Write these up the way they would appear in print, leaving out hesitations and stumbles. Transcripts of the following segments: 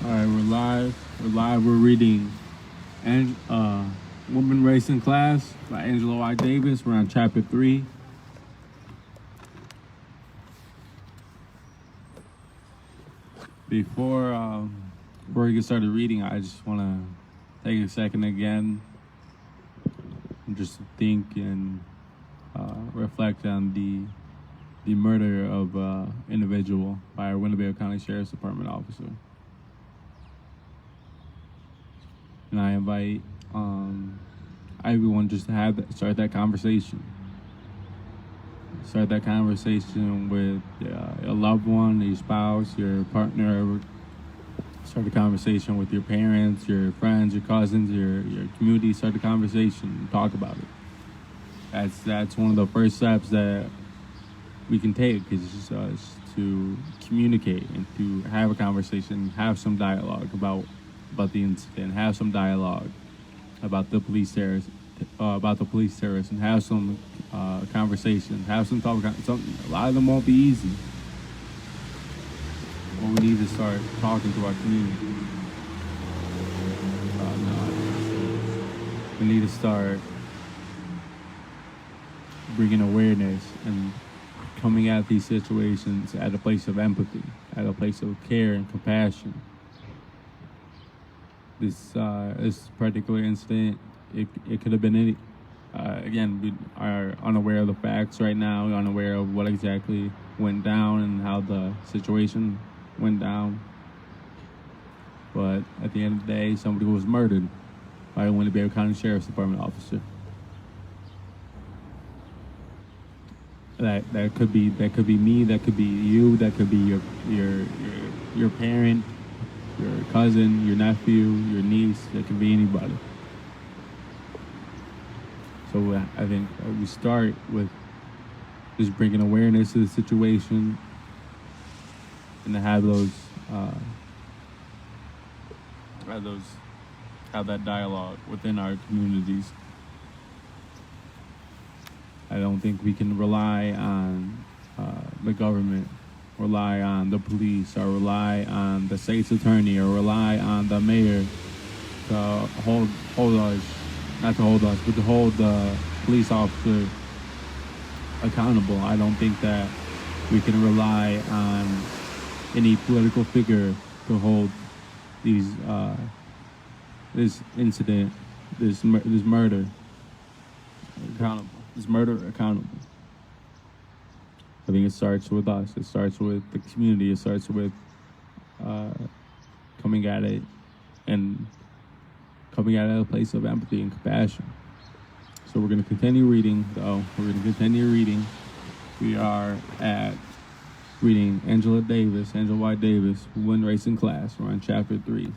All right, we're live. We're live. We're reading and Woman, Race, and Class by Angela Y. Davis. We're on chapter 3. Before we get started reading, I just want to take a second again and just think and reflect on the murder of individual by a Winnebago County Sheriff's Department officer. And I invite everyone just to start that conversation. Start that conversation with a loved one, your spouse, your partner. Start a conversation with your parents, your friends, your cousins, your community. Start a conversation. Talk about it. That's one of the first steps that we can take, is just to communicate and to have a conversation, have some dialogue about the incident, have some dialogue about the police terrorists, and have some conversations, have some talk. A lot of them won't be easy, but we need to start talking to our community. We need to start bringing awareness and coming at these situations at a place of empathy, at a place of care and compassion. This particular incident, it could have been any. Again, we are unaware of the facts right now, unaware of what exactly went down and how the situation went down. But at the end of the day, somebody was murdered by a Winnebago County Sheriff's Department officer. That could be me, that could be you, that could be your parent, your cousin, your nephew, your niece. That could be anybody. So I think we start with just bringing awareness to the situation and to have that dialogue within our communities. I don't think we can rely on the government, rely on the police, or rely on the state's attorney, or rely on the mayor to hold us, not to hold us, but to hold the police officer accountable. I don't think that we can rely on any political figure to hold this incident, this murder accountable. I think it starts with us. It starts with the community. It starts with coming at it at a place of empathy and compassion. So we're going to continue reading, though. We are at reading Angela Y. Davis, Women, Race, and Class. We're on chapter 3.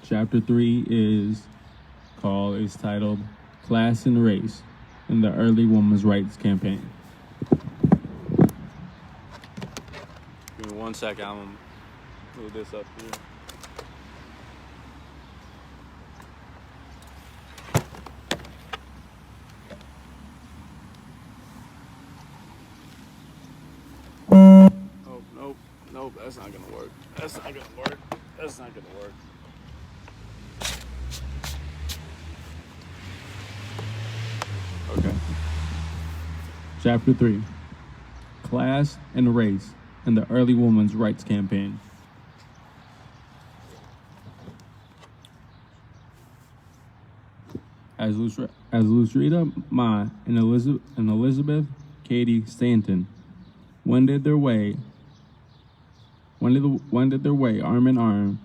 Chapter 3 is titled Class and Race in the Early Women's Rights Campaign. Give me 1 second, I'm going to move this up here. Nope, that's not going to work. Okay. Chapter 3. Class and Race in the Early Women's Rights Campaign. As Lucreta Ma and Elizabeth Cady Stanton wended their way arm in arm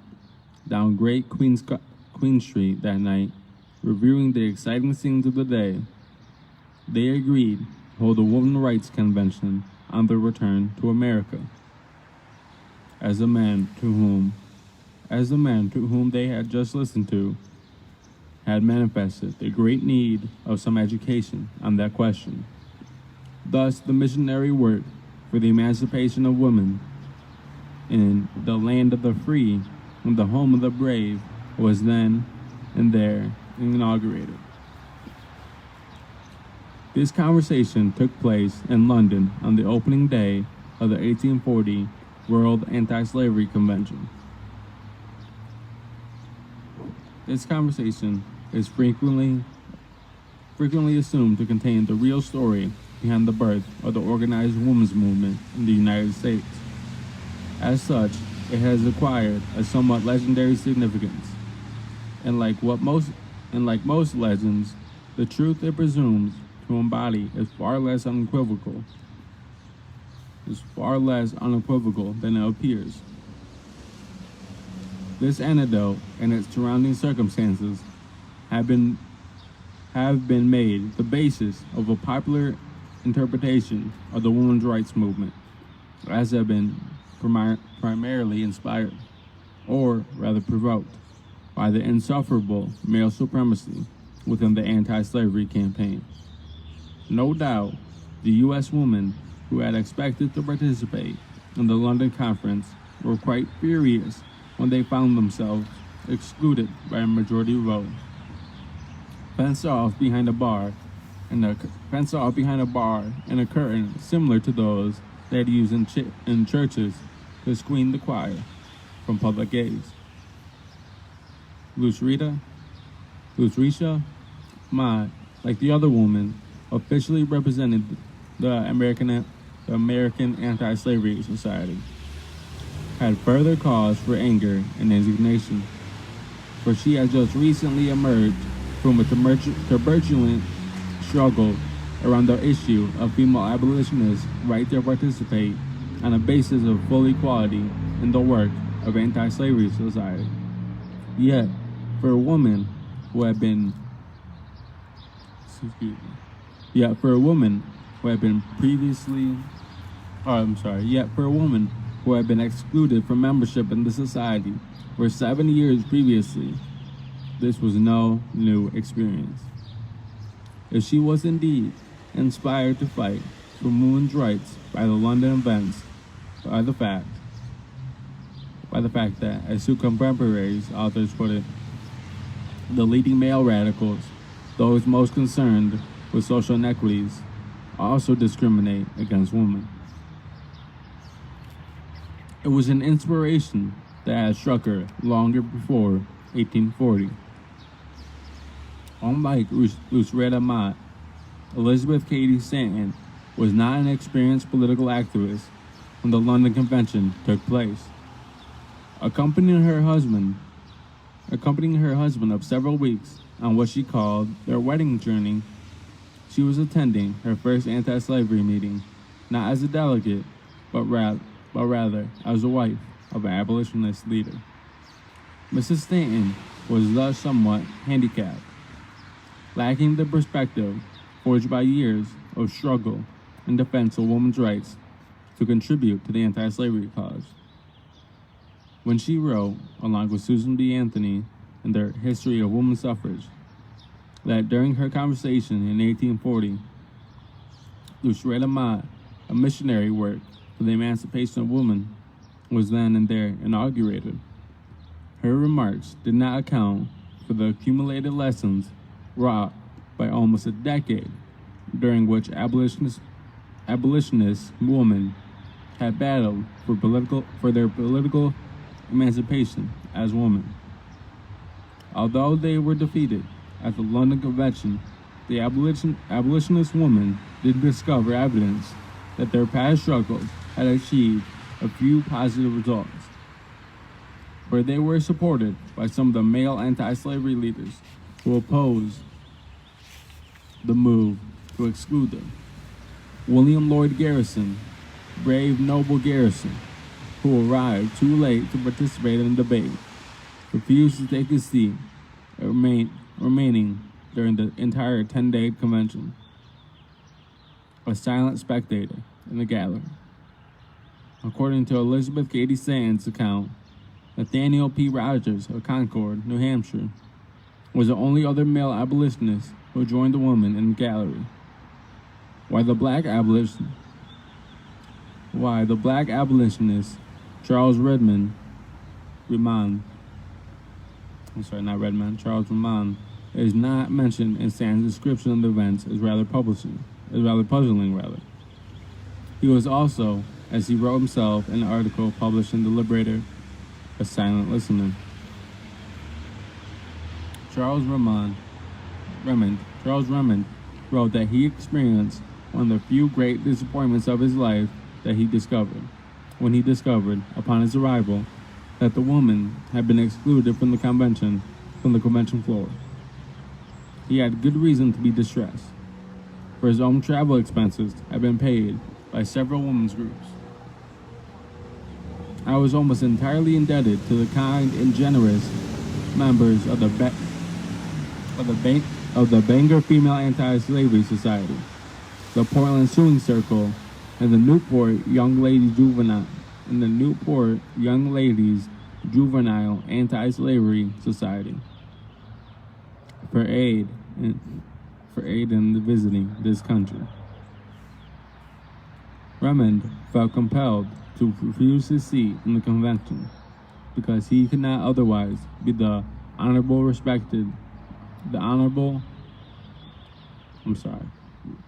down Great Queen Street that night, reviewing the exciting scenes of the day, they agreed to hold a Women's Rights Convention on their return to America. As the man to whom they had just listened to had manifested the great need of some education on that question. Thus, the missionary work for the emancipation of women in the land of the free and the home of the brave was then and there inaugurated. This conversation took place in London on the opening day of the 1840 World Anti-Slavery Convention. This conversation is frequently assumed to contain the real story behind the birth of the organized women's movement in the United States. As such, it has acquired a somewhat legendary significance, and like most legends, the truth it presumes to embody is far less unequivocal than it appears. This anecdote and its surrounding circumstances have been made the basis of a popular interpretation of the women's rights movement, as have been primarily inspired, or rather provoked, by the insufferable male supremacy within the anti-slavery campaign. No doubt, the U.S. women who had expected to participate in the London conference were quite furious when they found themselves excluded by a majority vote. Fenced off behind a bar and a curtain similar to those they had used in churches to screen the choir from public gaze. Lucretia Mott, like the other woman, officially represented the American Anti-Slavery Society, had further cause for anger and indignation, for she had just recently emerged from a turbulent struggle around the issue of female abolitionists' right to participate on a basis of full equality in the work of anti-slavery society. Yet, for a woman who had been excluded from membership in the society for 7 years previously, this was no new experience. If she was indeed inspired to fight for women's rights by the London events, by the fact that, as two contemporaries authors put it, the leading male radicals, those most concerned with social inequities, also discriminate against women. It was an inspiration that had struck her longer before 1840. Unlike Lucretia Mott, Elizabeth Cady Stanton was not an experienced political activist when the London Convention took place. Accompanying her husband of several weeks on what she called their wedding journey, she was attending her first anti-slavery meeting, not as a delegate, but rather as the wife of an abolitionist leader. Mrs. Stanton was thus somewhat handicapped, lacking the perspective forged by years of struggle in defense of women's rights to contribute to the anti-slavery cause. When she wrote, along with Susan B. Anthony in their History of Women's Suffrage, that during her conversation in 1840, Lucretia Mott, a missionary work for the emancipation of women, was then and there inaugurated, her remarks did not account for the accumulated lessons wrought by almost a decade during which abolitionist women had battled for their political emancipation as women. Although they were defeated at the London Convention, the abolitionist women did discover evidence that their past struggles had achieved a few positive results, for they were supported by some of the male anti-slavery leaders who opposed the move to exclude them. William Lloyd Garrison, brave, noble Garrison, who arrived too late to participate in the debate, refused to take his seat, remaining during the entire 10-day convention, a silent spectator in the gallery. According to Elizabeth Cady Stanton's account, Nathaniel P. Rogers of Concord, New Hampshire, was the only other male abolitionist who joined the women in the gallery. While the black abolitionist Charles Redmond is not mentioned in Stanton's description of the events is rather puzzling. He was also as he wrote himself in an article published in the Liberator, a silent listener. Charles Remond wrote that he experienced one of the few great disappointments of his life when he discovered, upon his arrival, that the woman had been excluded from the convention floor. He had good reason to be distressed, for his own travel expenses had been paid by several women's groups. I was almost entirely indebted to the kind and generous members of the Bangor Female Anti-Slavery Society, the Portland Sewing Circle, and the Newport Young Ladies Juvenile Anti-Slavery Society for aid in visiting this country. Remond felt compelled to refuse his seat in the convention because he could not otherwise be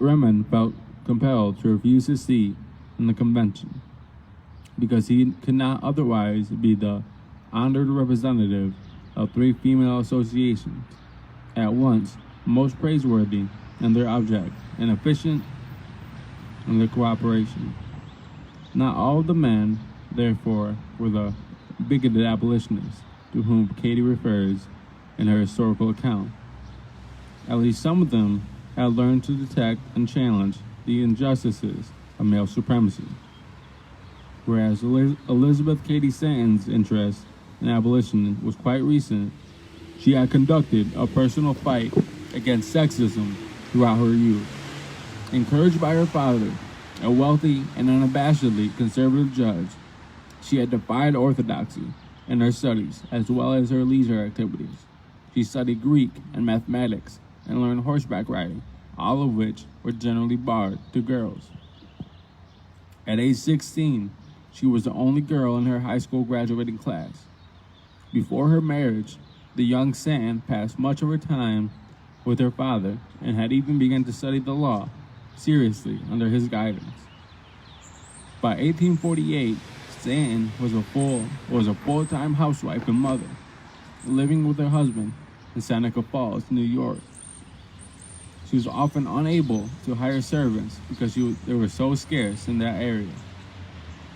Remond felt compelled to refuse his seat in the convention because he could not otherwise be the honored representative of three female associations, at once most praiseworthy in their object and efficient in their cooperation. Not all of the men, therefore, were the bigoted abolitionists to whom Katie refers in her historical account. At least some of them had learned to detect and challenge the injustices of male supremacy. Whereas Elizabeth Cady Stanton's interest in abolition was quite recent, she had conducted a personal fight against sexism throughout her youth. Encouraged by her father, a wealthy and unabashedly conservative judge, she had defied orthodoxy in her studies as well as her leisure activities. She studied Greek and mathematics and learned horseback riding, all of which were generally barred to girls. At age 16, she was the only girl in her high school graduating class. Before her marriage, the young Stanton passed much of her time with her father and had even begun to study the law seriously under his guidance. By 1848, Stanton was a full-time housewife and mother, living with her husband in Seneca Falls, New York. She was often unable to hire servants because they were so scarce in that area.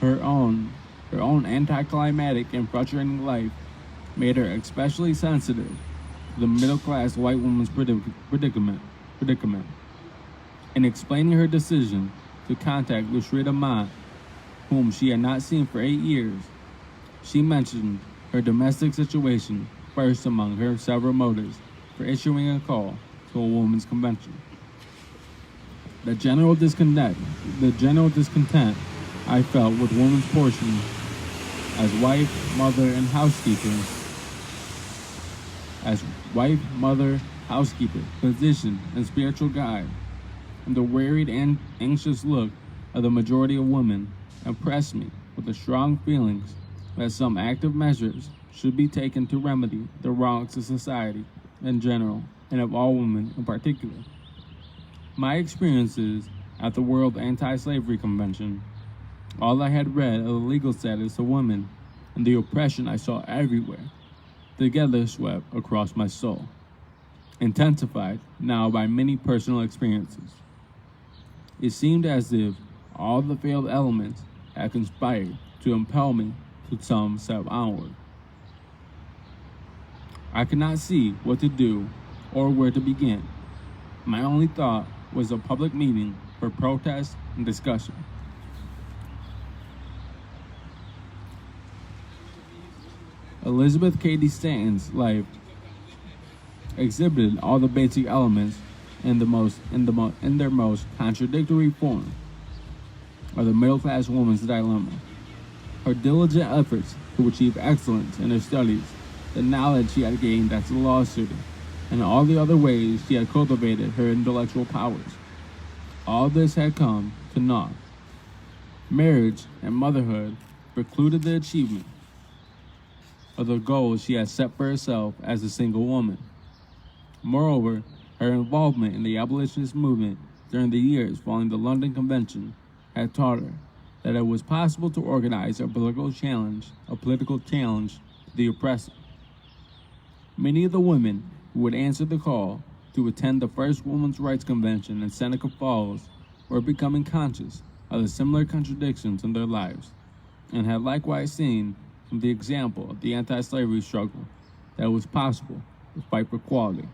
Her own anticlimactic and frustrating life made her especially sensitive to the middle-class white woman's predicament. In explaining her decision to contact Lucretia Mott, whom she had not seen for 8 years, she mentioned her domestic situation first among her several motives for issuing a call to a women's convention. The general discontent I felt with women's portion as wife, mother, housekeeper, physician, and spiritual guide, and the wearied and anxious look of the majority of women impressed me with the strong feelings that some active measures should be taken to remedy the wrongs of society in general and of all women in particular. My experiences at the World Anti-Slavery Convention, all I had read of the legal status of women and the oppression I saw everywhere, together swept across my soul, intensified now by many personal experiences. It seemed as if all the failed elements had conspired to impel me to some step onward. I could not see what to do or where to begin. My only thought was a public meeting for protest and discussion. Elizabeth Cady Stanton's life exhibited all the basic elements in their most contradictory form of the middle-class woman's dilemma. Her diligent efforts to achieve excellence in her studies, the knowledge she had gained as a law student, and all the other ways she had cultivated her intellectual powers. All this had come to naught. Marriage and motherhood precluded the achievement of the goals she had set for herself as a single woman. Moreover, her involvement in the abolitionist movement during the years following the London Convention had taught her that it was possible to organize a political challenge to the oppressor. Many of the women who would answer the call to attend the first Women's Rights Convention in Seneca Falls were becoming conscious of the similar contradictions in their lives, and had likewise seen from the example of the anti-slavery struggle that it was possible to fight for equality.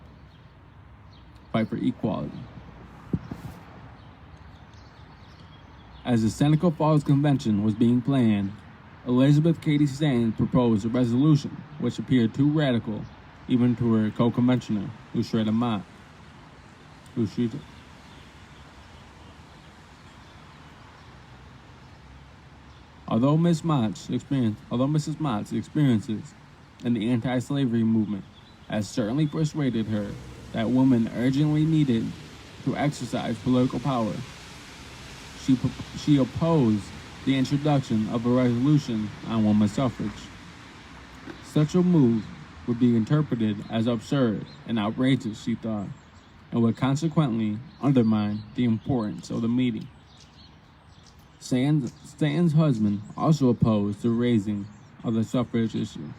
As the Seneca Falls Convention was being planned, Elizabeth Cady Stanton proposed a resolution which appeared too radical even to her co-conventioner, Lucretia Mott. Although Mrs. Mott's experiences in the anti-slavery movement has certainly persuaded her that women urgently needed to exercise political power, she opposed the introduction of a resolution on women's suffrage. Such a move would be interpreted as absurd and outrageous, she thought, and would consequently undermine the importance of the meeting. Stanton's husband also opposed the raising of the suffrage issue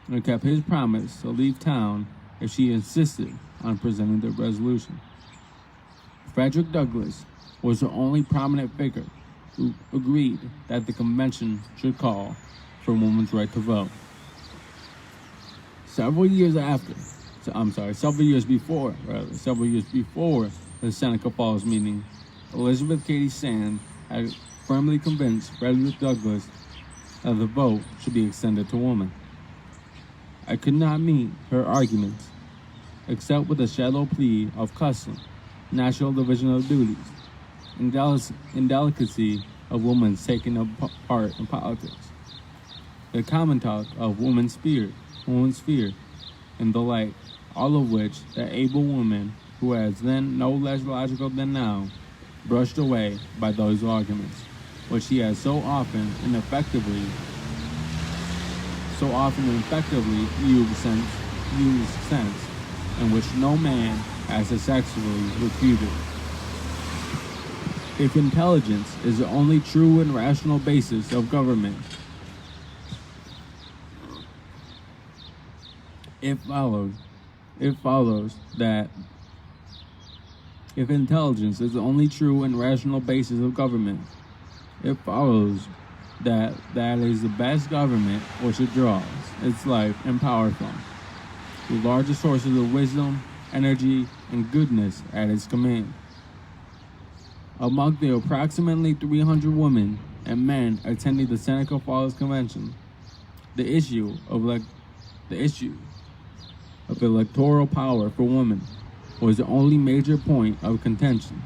and kept his promise to leave town if she insisted on presenting the resolution. Frederick Douglass was the only prominent figure who agreed that the convention should call for women's right to vote. Several years before the Seneca Falls meeting, Elizabeth Cady Stanton had firmly convinced Frederick Douglass that the vote should be extended to women. I could not meet her arguments, except with a shallow plea of custom, natural division of duties, indelicacy of women taking part in politics, the common talk of women's fear, and the like, all of which the able woman, who was then no less logical than now, brushed away by those arguments, which she has so often and effectively used since, and which no man has successfully refuted. If intelligence is the only true and rational basis of government, it follows that if intelligence is the only true and rational basis of government, it follows that is the best government which it draws its life and power from, the largest sources of wisdom, energy, and goodness at its command. Among the approximately 300 women and men attending the Seneca Falls Convention, the issue of electoral power for women was the only major point of contention.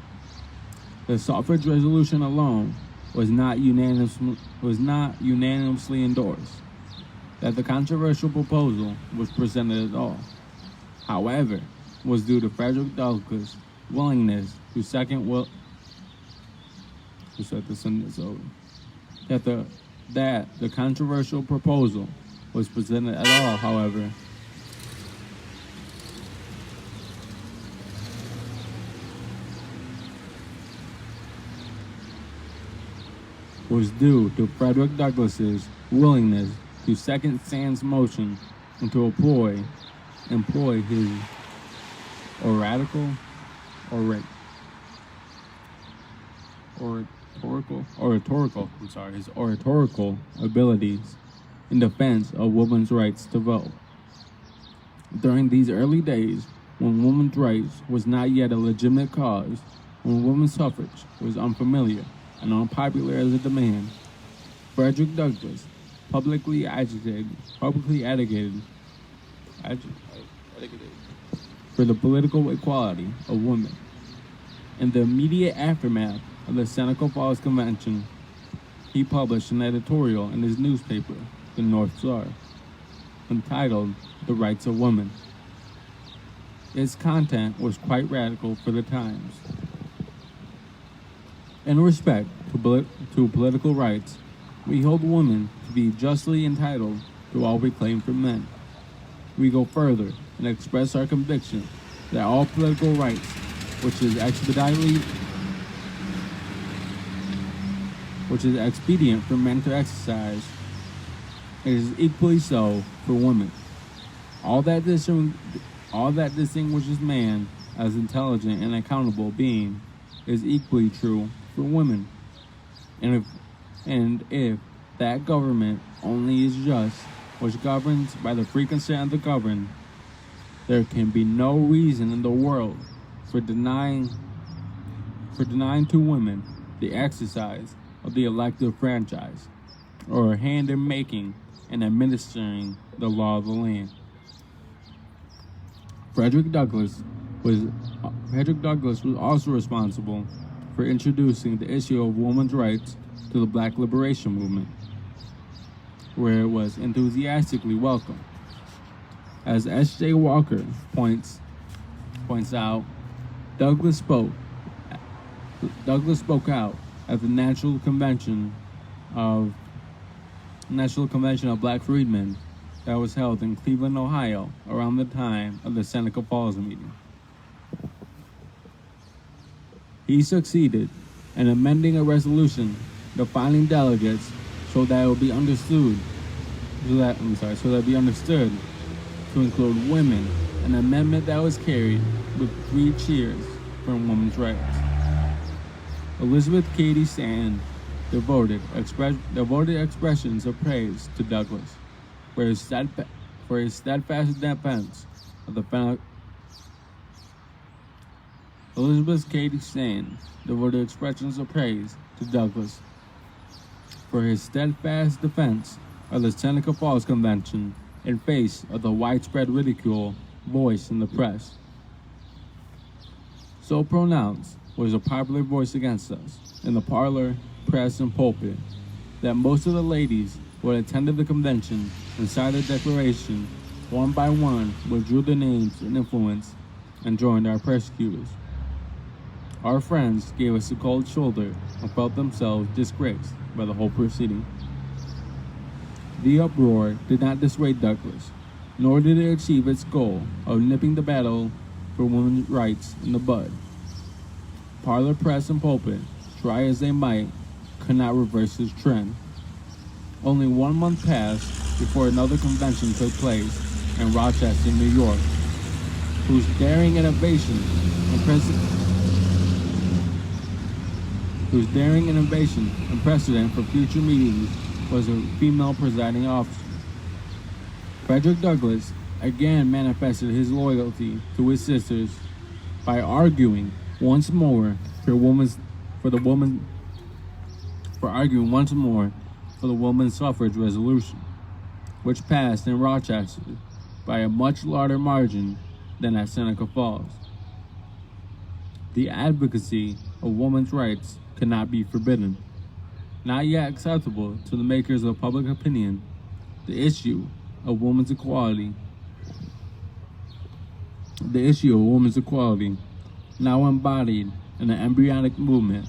The suffrage resolution alone was not unanimously endorsed. That the controversial proposal was presented at all, however, was due to Frederick Douglass' willingness to that the controversial proposal was presented at all, however, was due to Frederick Douglass's willingness to second Stanton's motion and to employ his oratorical abilities in defense of women's rights to vote. During these early days, when women's rights was not yet a legitimate cause, when women's suffrage was unfamiliar and unpopular as a demand, Frederick Douglass publicly advocated for the political equality of women. In the immediate aftermath of the Seneca Falls Convention, he published an editorial in his newspaper, the North Star, entitled "The Rights of Women." Its content was quite radical for the times. In respect to political rights, we hold women to be justly entitled to all we claim from men. We go further and express our conviction that all political rights, which which is expedient for men to exercise, it is equally so for women. All that distinguishes man as intelligent and accountable being is equally true for women. And if that government only is just, which governs by the free consent of the governed, there can be no reason in the world for denying to women the exercise of the elective franchise, or a hand in making and administering the law of the land. Frederick Douglass was also responsible for introducing the issue of women's rights to the Black Liberation Movement, where it was enthusiastically welcomed. As S.J. Walker points out, Douglass spoke out at the National Convention of Black Freedmen that was held in Cleveland, Ohio, around the time of the Seneca Falls meeting. He succeeded in amending a resolution defining delegates so that it be understood to include women, an amendment that was carried with 3 cheers from women's rights. Elizabeth Cady Stanton devoted expressions of praise to Douglass for his steadfast defense of the Elizabeth Cady Stanton devoted expressions of praise to Douglass for his steadfast defense of the Seneca Falls Convention in face of the widespread ridicule voiced in the press. So pronounced was a popular voice against us in the parlor, press, and pulpit that most of the ladies who had attended the convention and signed the declaration one by one withdrew their names and influence and joined our persecutors. Our friends gave us a cold shoulder and felt themselves disgraced by the whole proceeding. The uproar did not dissuade Douglass, nor did it achieve its goal of nipping the battle for women's rights in the bud. Parlor, press, and pulpit, try as they might, could not reverse this trend. Only 1 month passed before another convention took place in Rochester, New York, whose daring innovation and precedent for future meetings was a female presiding officer. Frederick Douglass again manifested his loyalty to his sisters by arguing once more for the women's suffrage resolution, which passed in Rochester by a much larger margin than at Seneca Falls. The advocacy of women's rights cannot be forbidden. Not yet acceptable to the makers of public opinion, the issue of women's equality, now embodied in an embryonic movement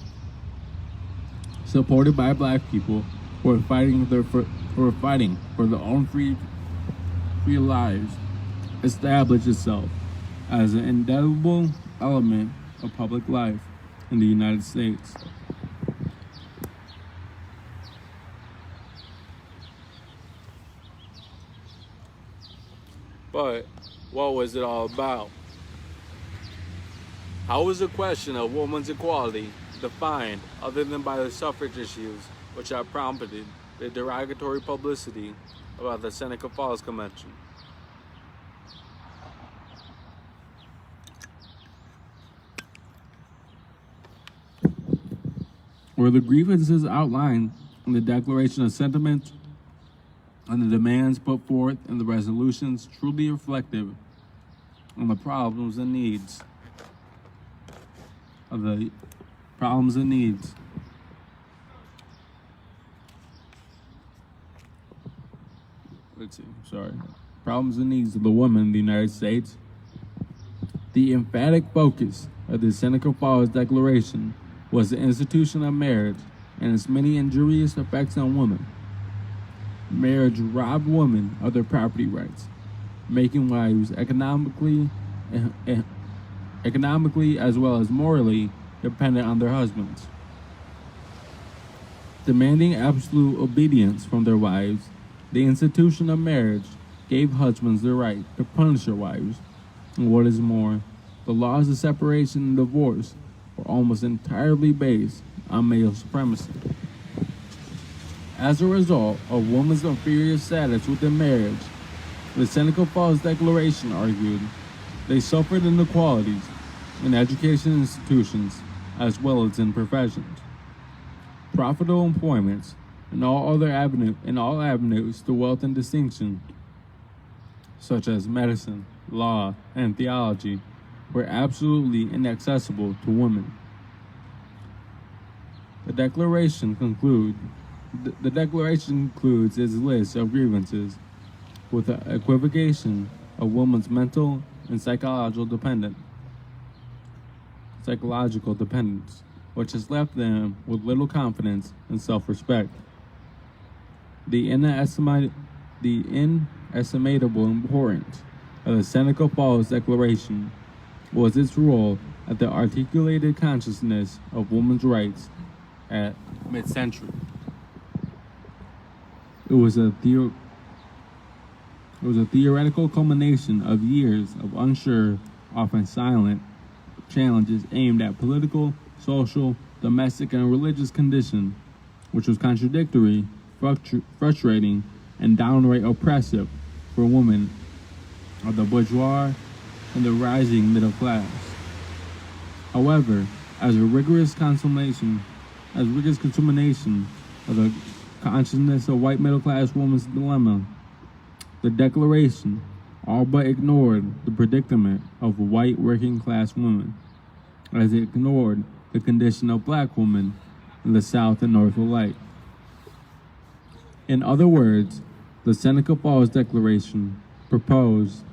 supported by Black people who are fighting for their own free lives, established itself as an indelible element of public life in the United States. But what was it all about? How was the question of women's equality defined other than by the suffrage issues which have prompted the derogatory publicity about the Seneca Falls Convention? Were the grievances outlined in the Declaration of Sentiments and the demands put forth in the resolutions truly reflective on the problems and needs of the problems and needs of the women in the United States? The emphatic focus of the Seneca Falls Declaration was the institution of marriage and its many injurious effects on women. Marriage robbed women of their property rights, making wives economically as well as morally dependent on their husbands. Demanding absolute obedience from their wives, the institution of marriage gave husbands the right to punish their wives. And what is more, the laws of separation and divorce were almost entirely based on male supremacy. As a result of women's inferior status within marriage, the Seneca Falls Declaration argued they suffered inequalities in education institutions as well as in professions, profitable employments, and all avenues to wealth and distinction, such as medicine, law, and theology, were absolutely inaccessible to women. The Declaration concludes its list of grievances with the equivocation of women's mental and psychological dependence, which has left them with little confidence and self-respect. The inestimable importance of the Seneca Falls Declaration was its role at the articulated consciousness of women's rights at mid-century. It was a theoretical culmination of years of unsure, often silent, challenges aimed at political, social, domestic, and religious condition, which was contradictory, frustrating, and downright oppressive for women of the bourgeois and the rising middle class. However, as rigorous consummation of the consciousness of white middle class woman's dilemma, the Declaration all but ignored the predicament of white working class women, as it ignored the condition of black women in the South and North alike. In other words, the Seneca Falls Declaration proposed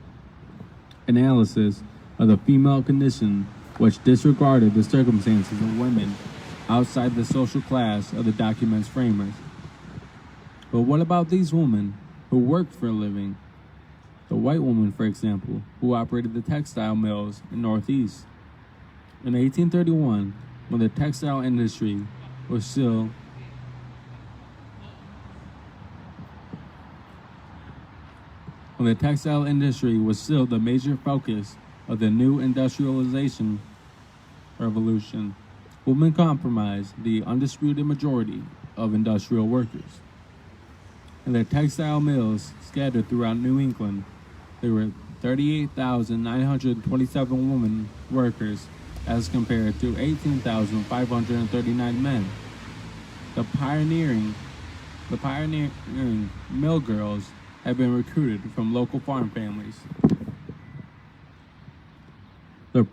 analysis of the female condition which disregarded the circumstances of women outside the social class of the document's framers. But what about these women who worked for a living? The white woman, for example, who operated the textile mills in Northeast. In 1831, when the textile industry was still the major focus of the new industrialization revolution, women comprised the undisputed majority of industrial workers. In the textile mills scattered throughout New England, there were 38,927 women workers as compared to 18,539 men. The pioneering mill girls had been recruited from local farm families. The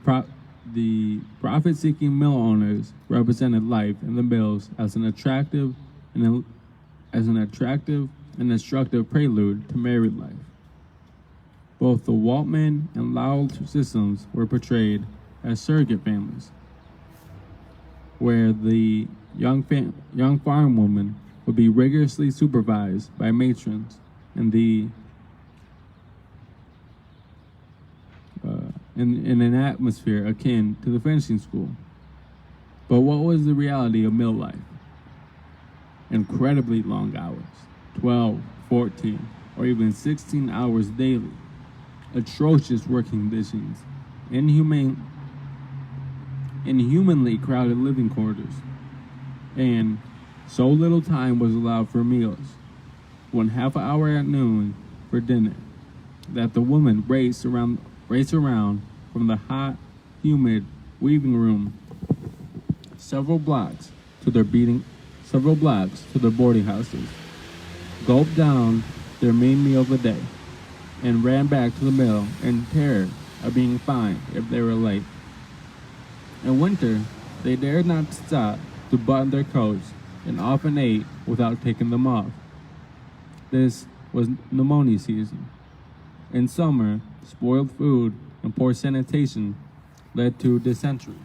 profit-seeking mill owners represented life in the mills as an attractive and instructive prelude to married life. Both the Waltman and Lowell systems were portrayed as surrogate families, where the young farm woman would be rigorously supervised by matrons in an atmosphere akin to the finishing school. But what was the reality of mill life? Incredibly long hours, 12, 14, or even 16 hours daily, atrocious working conditions, inhumanly crowded living quarters, and so little time was allowed for meals, 1/2 hour at noon for dinner, that the women raced around from the hot, humid weaving room several blocks to their boarding houses, gulped down their main meal of the day, and ran back to the mill in terror of being fined if they were late. In winter, they dared not stop to button their coats and often ate without taking them off. This was pneumonia season. In summer, spoiled food and poor sanitation led to dysentery.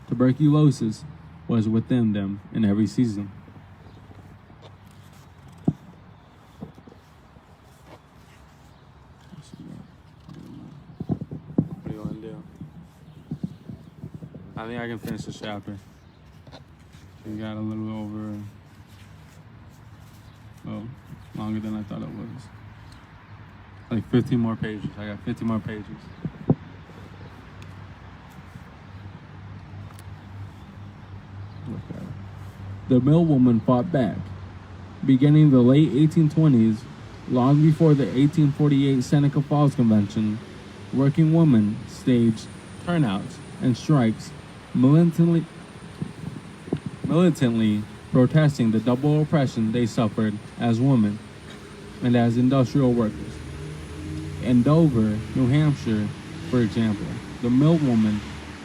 Tuberculosis was within them in every season. What do you want to do? I think I can finish this chapter. We got a little over Oh, longer than I thought it was. Like 15 more pages. I got 50 more pages. Okay. The mill woman fought back. Beginning the late 1820s, long before the 1848 Seneca Falls Convention, working women staged turnouts and strikes, militantly protesting the double oppression they suffered as women and as industrial workers. In Dover, New Hampshire, for example, the mill woman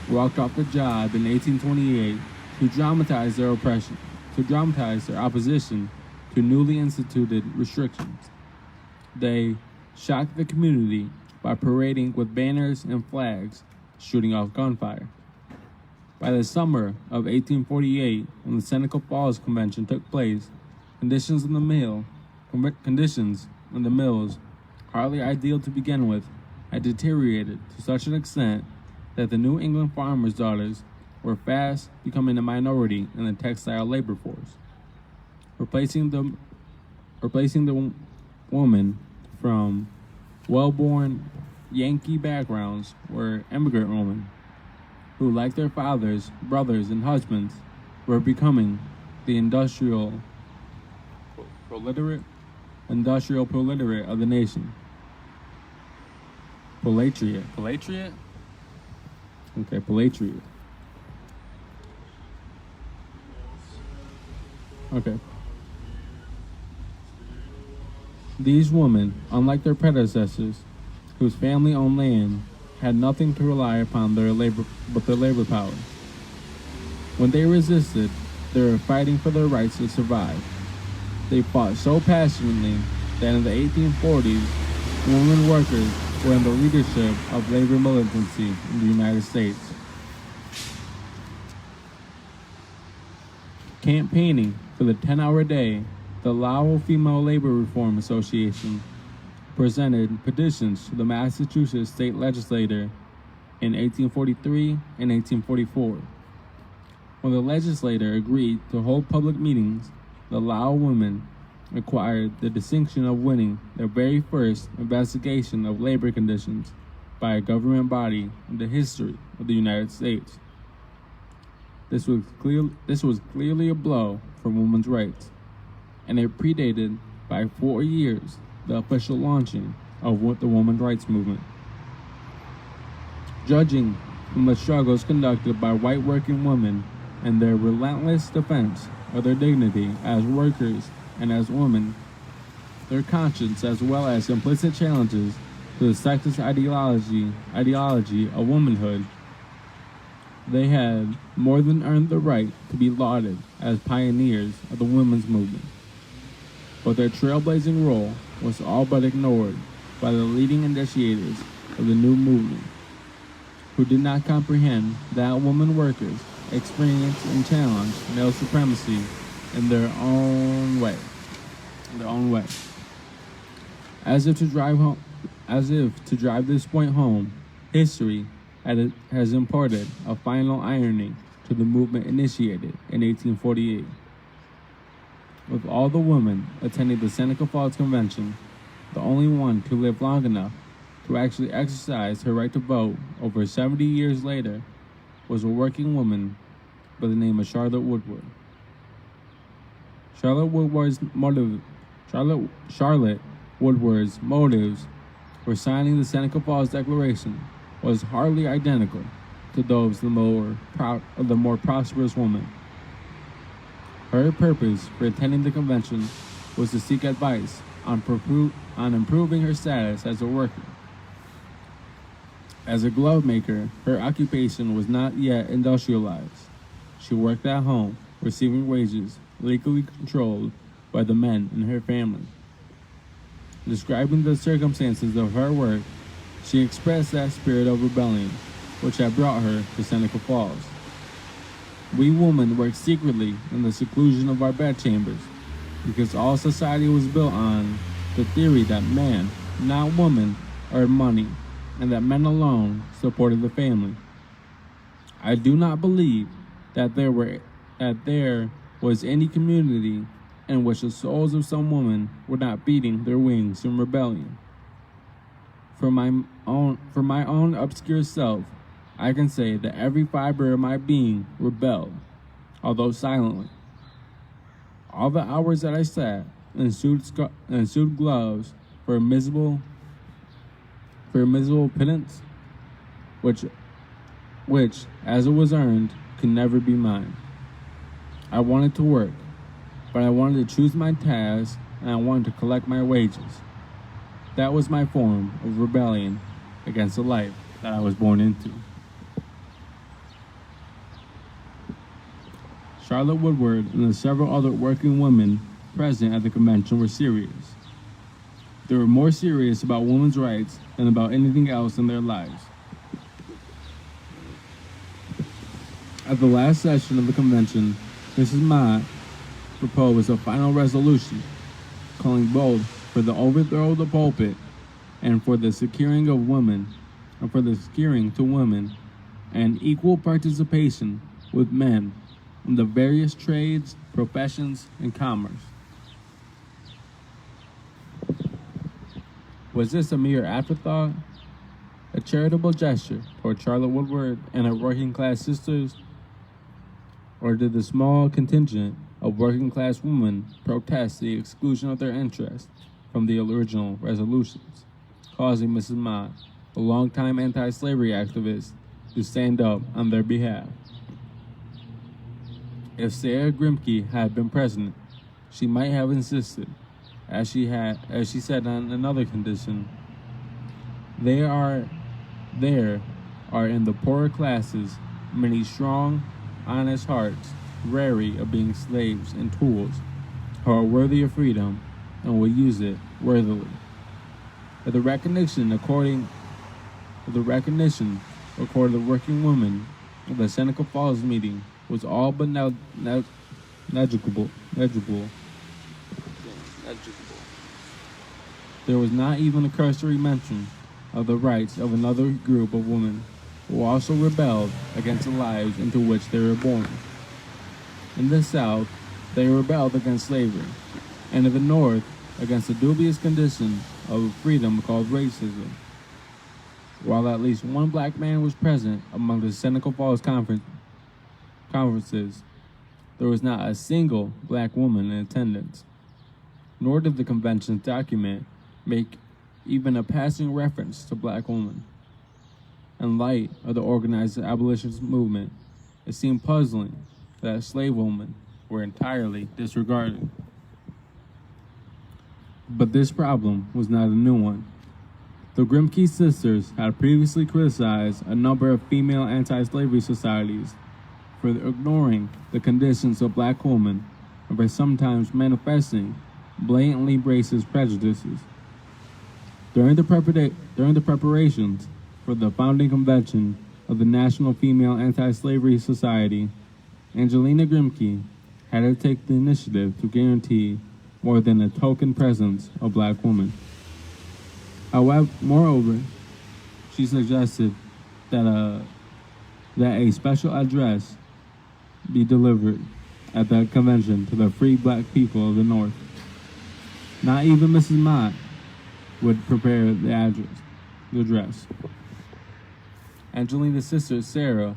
walked off the job in 1828 to dramatize their oppression, to dramatize their opposition to newly instituted restrictions. They shocked the community by parading with banners and flags, shooting off gunfire. By the summer of 1848, when the Seneca Falls Convention took place, conditions in the mills, hardly ideal to begin with, had deteriorated to such an extent that the New England farmers' daughters were fast becoming a minority in the textile labor force. Replacing the women from well-born Yankee backgrounds were immigrant women who, like their fathers, brothers, and husbands, were becoming the industrial proletaire of the nation. Proletariat? Okay, proletariat. Okay. These women, unlike their predecessors, whose family-owned land had nothing to rely upon their labor power. When they resisted, they were fighting for their rights to survive. They fought so passionately that in the 1840s, women workers were in the leadership of labor militancy in the United States. Campaigning for the 10-hour day, the Lowell Female Labor Reform Association presented petitions to the Massachusetts state legislature in 1843 and 1844. When the legislature agreed to hold public meetings, the Lowell women acquired the distinction of winning their very first investigation of labor conditions by a government body in the history of the United States. This was clearly a blow for women's rights, and it predated by 4 years the official launching of the women's rights movement. Judging from the struggles conducted by white working women and their relentless defense of their dignity as workers and as women, their conscience as well as implicit challenges to the sexist ideology of womanhood, they had more than earned the right to be lauded as pioneers of the women's movement. But their trailblazing role was all but ignored by the leading initiators of the new movement, who did not comprehend that women workers experience and challenge male supremacy in their own way. As if to drive this point home, history has imparted a final irony to the movement initiated in 1848. With all the women attending the Seneca Falls Convention, the only one to live long enough to actually exercise her right to vote over 70 years later was a working woman by the name of Charlotte Woodward. Charlotte Woodward's motives for signing the Seneca Falls Declaration was hardly identical to those of the more prosperous woman. Her purpose for attending the convention was to seek advice on improving her status as a worker. As a glove maker, her occupation was not yet industrialized. She worked at home, receiving wages legally controlled by the men in her family. Describing the circumstances of her work, she expressed that spirit of rebellion which had brought her to Seneca Falls. We women worked secretly in the seclusion of our bedchambers because all society was built on the theory that man, not woman, earned money, and that men alone supported the family. I do not believe that there was any community in which the souls of some women were not beating their wings in rebellion. For my own obscure self, I can say that every fiber of my being rebelled, although silently. All the hours that I sat in sued gloves for a miserable pittance, which, as it was earned, could never be mine. I wanted to work, but I wanted to choose my tasks, and I wanted to collect my wages. That was my form of rebellion against the life that I was born into. Charlotte Woodward and the several other working women present at the convention were serious. They were more serious about women's rights than about anything else in their lives. At the last session of the convention, Mrs. Mott proposed a final resolution, calling both for the overthrow of the pulpit and for the securing to women and equal participation with men in the various trades, professions, and commerce. Was this a mere afterthought? A charitable gesture toward Charlotte Woodward and her working-class sisters? Or did the small contingent of working-class women protest the exclusion of their interests from the original resolutions, causing Mrs. Mott, a longtime anti-slavery activist, to stand up on their behalf? If Sarah Grimke had been president, she might have insisted, as she said on another condition, there are in the poorer classes many strong, honest hearts, weary of being slaves and tools, who are worthy of freedom and will use it worthily. But the recognition according to the working women of the Seneca Falls meeting was all but negligible. There was not even a cursory mention of the rights of another group of women who also rebelled against the lives into which they were born. In the South, they rebelled against slavery, and in the North, against the dubious condition of freedom called racism. While at least one black man was present among the Seneca Falls conferences, there was not a single black woman in attendance, nor did the convention's document make even a passing reference to black women. In light of the organized abolitionist movement, it seemed puzzling that slave women were entirely disregarded. But this problem was not a new one. The Grimke sisters had previously criticized a number of female anti-slavery societies for ignoring the conditions of black women and for sometimes manifesting blatantly racist prejudices. During the preparations for the founding convention of the National Female Anti-Slavery Society, Angelina Grimke had to take the initiative to guarantee more than a token presence of black women. However, moreover, she suggested that a special address be delivered at that convention to the free black people of the North. Not even Mrs. Mott would prepare the address. Angelina's sister, Sarah,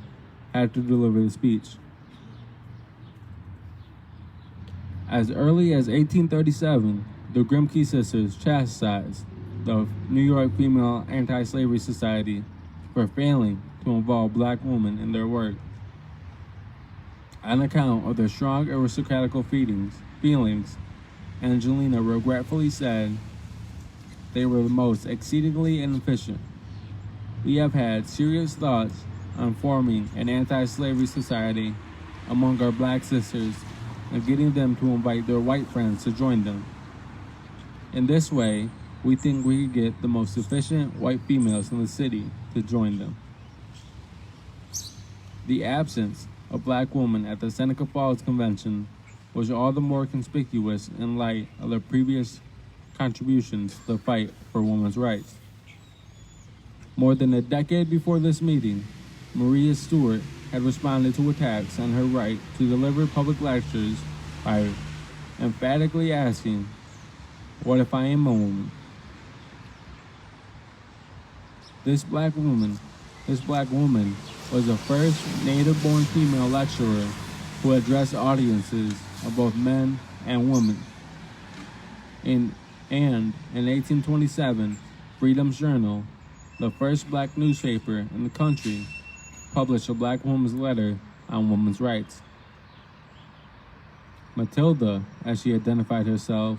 had to deliver the speech. As early as 1837, the Grimke sisters chastised the New York Female Anti-Slavery Society for failing to involve black women in their work. On account of their strong aristocratical feelings, Angelina regretfully said they were the most exceedingly inefficient. We have had serious thoughts on forming an anti-slavery society among our black sisters and getting them to invite their white friends to join them. In this way, we think we could get the most efficient white females in the city to join them. The absence of black women at the Seneca Falls Convention was all the more conspicuous in light of their previous contributions to the fight for women's rights. More than a decade before this meeting, Maria Stewart had responded to attacks on her right to deliver public lectures by emphatically asking, "What if I am a woman?" This black woman, this black woman was the first native-born female lecturer who addressed audiences of both men and women. In 1827, Freedom's Journal, the first black newspaper in the country, published a black woman's letter on women's rights. Matilda, as she identified herself,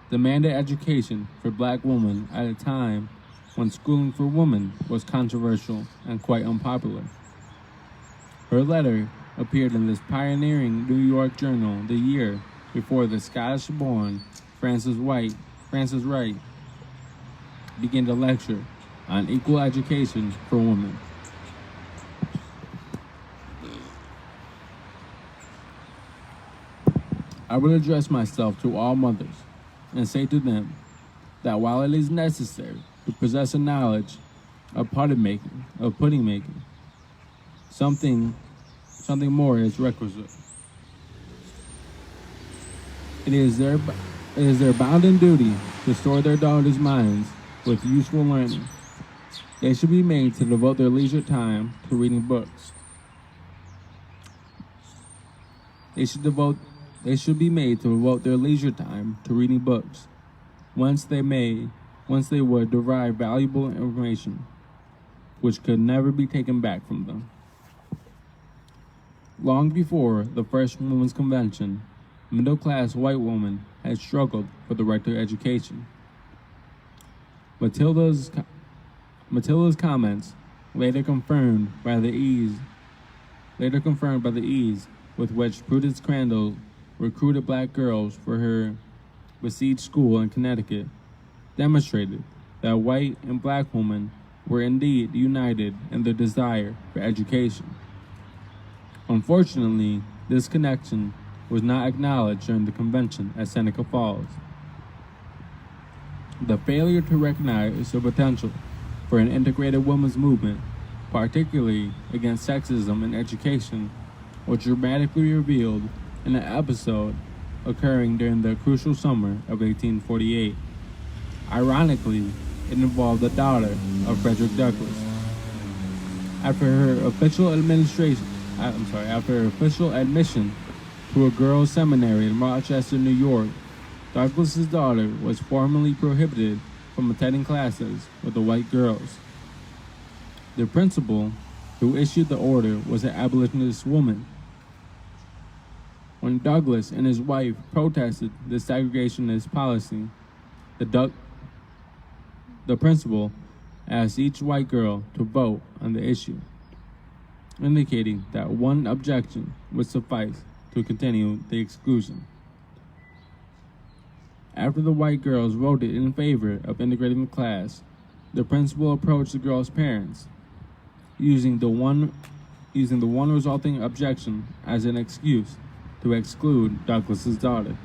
demanded education for black women at a time when schooling for women was controversial and quite unpopular. Her letter appeared in this pioneering New York journal the year before the Scottish-born Frances Wright began to lecture on equal education for women. I will address myself to all mothers and say to them that while it is necessary to possess a knowledge of pudding making, something more is requisite. It is their bounden duty to store their daughters' minds with useful learning. They should be made to devote their leisure time to reading books. They should be made to devote their leisure time to reading books, whence they would derive valuable information, which could never be taken back from them. Long before the first Women's Convention, middle-class white women had struggled for the right to education. Matilda's comments, later confirmed by the ease with which Prudence Crandall recruited black girls for her besieged school in Connecticut, demonstrated that white and black women were indeed united in their desire for education. Unfortunately, this connection was not acknowledged during the convention at Seneca Falls. The failure to recognize the potential for an integrated women's movement, particularly against sexism in education, was dramatically revealed in an episode occurring during the crucial summer of 1848. Ironically, it involved the daughter of Frederick Douglass. After her official admission to a girls' seminary in Rochester, New York, Douglass's daughter was formally prohibited from attending classes with the white girls. The principal who issued the order was an abolitionist woman. When Douglass and his wife protested the segregationist policy, the principal asked each white girl to vote on the issue, indicating that one objection would suffice to continue the exclusion. After the white girls voted in favor of integrating the class, the principal approached the girls' parents, using the one resulting objection as an excuse to exclude Douglass's daughter.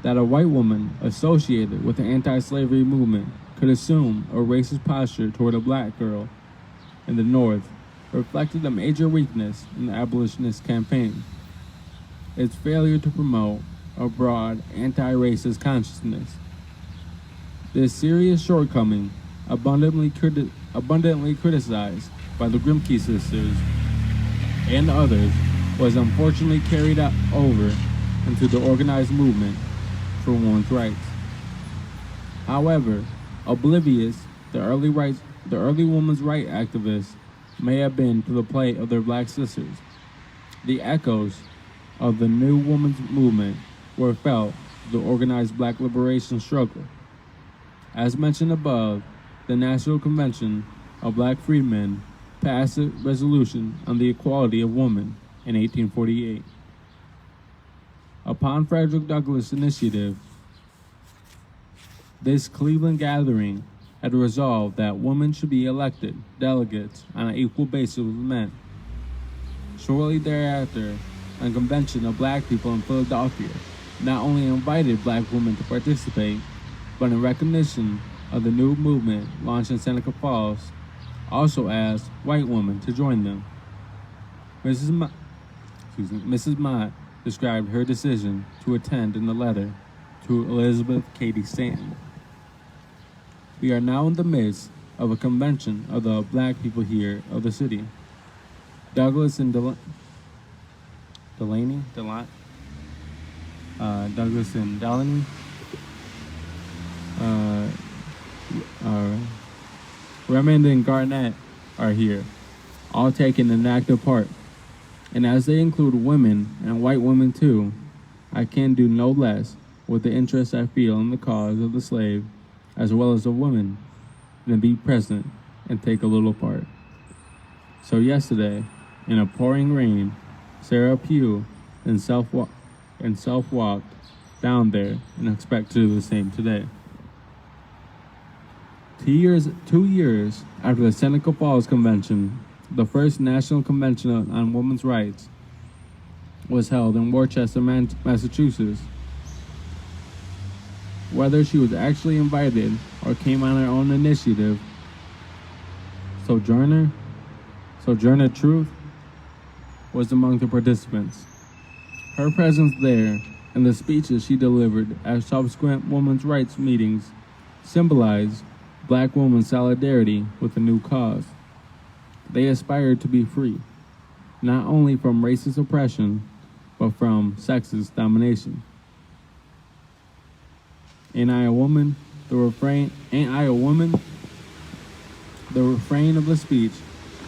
That a white woman associated with the anti-slavery movement could assume a racist posture toward a black girl in the North reflected a major weakness in the abolitionist campaign: its failure to promote a broad anti-racist consciousness. This serious shortcoming, abundantly criticized by the Grimke sisters and others, was unfortunately carried over into the organized movement for women's rights. However, oblivious the early women's rights activists may have been to the plight of their black sisters, the echoes of the new women's movement were felt through the organized black liberation struggle. As mentioned above, the National Convention of Black Freedmen passed a resolution on the equality of women in 1848. Upon Frederick Douglass' initiative, this Cleveland gathering had resolved that women should be elected delegates on an equal basis with men. Shortly thereafter, a convention of black people in Philadelphia not only invited black women to participate, but in recognition of the new movement launched in Seneca Falls, also asked white women to join them. Mrs. Mott described her decision to attend in the letter to Elizabeth Cady Stanton. We are now in the midst of a convention of the black people here of the city. Douglas and Delaney, Douglas and Delaney, Remond and Garnett are here, all taking an active part. And as they include women and white women too, I can do no less with the interest I feel in the cause of the slave as well as the women than be present and take a little part. So yesterday, in a pouring rain, Sarah Pugh and self walked down there and expect to do the same today. 2 years after the Seneca Falls Convention, the first National Convention on Women's Rights was held in Worcester, Massachusetts. Whether she was actually invited or came on her own initiative, Sojourner Truth was among the participants. Her presence there and the speeches she delivered at subsequent women's rights meetings symbolized black women's solidarity with a new cause. They aspired to be free, not only from racist oppression, but from sexist domination. Ain't I a woman? The refrain of the speech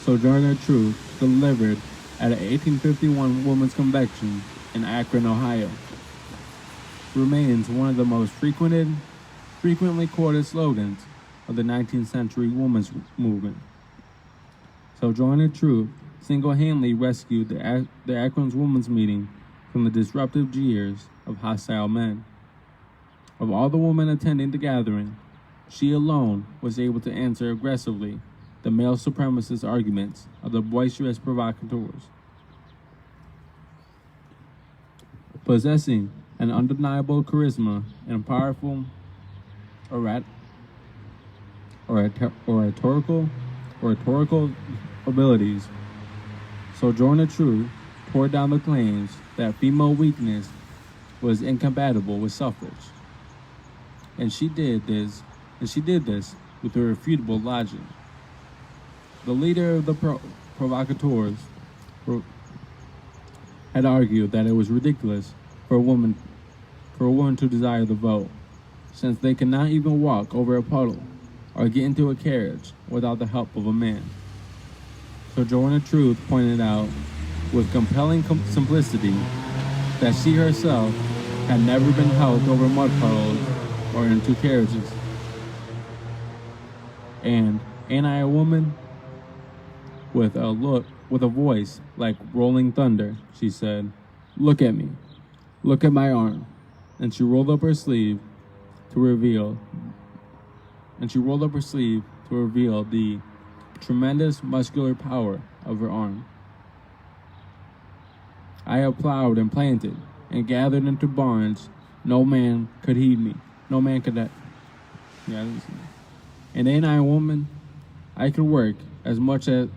Sojourner Truth delivered at an 1851 Women's Convention in Akron, Ohio, remains one of the most frequently quoted slogans of the 19th century women's movement. Sojourner Truth single-handedly rescued the Akron's women's meeting from the disruptive jeers of hostile men. Of all the women attending the gathering, she alone was able to answer aggressively the male supremacist arguments of the boisterous provocateurs. Possessing an undeniable charisma and powerful oratorical abilities, Sojourner Truth tore down the claims that female weakness was incompatible with suffrage. And she did this with irrefutable logic. The leader of the provocateurs had argued that it was ridiculous for a woman to desire the vote, since they could not even walk over a puddle or get into a carriage without the help of a man. Sojourner Truth pointed out with compelling simplicity that she herself had never been helped over mud puddles or into carriages. And ain't I a woman? With a voice like rolling thunder, she said, "Look at me. Look at my arm." And she rolled up her sleeve to reveal the tremendous muscular power of her arm. I have plowed and planted and gathered into barns. No man could heed me. No man could. And ain't I a woman? I could work as much and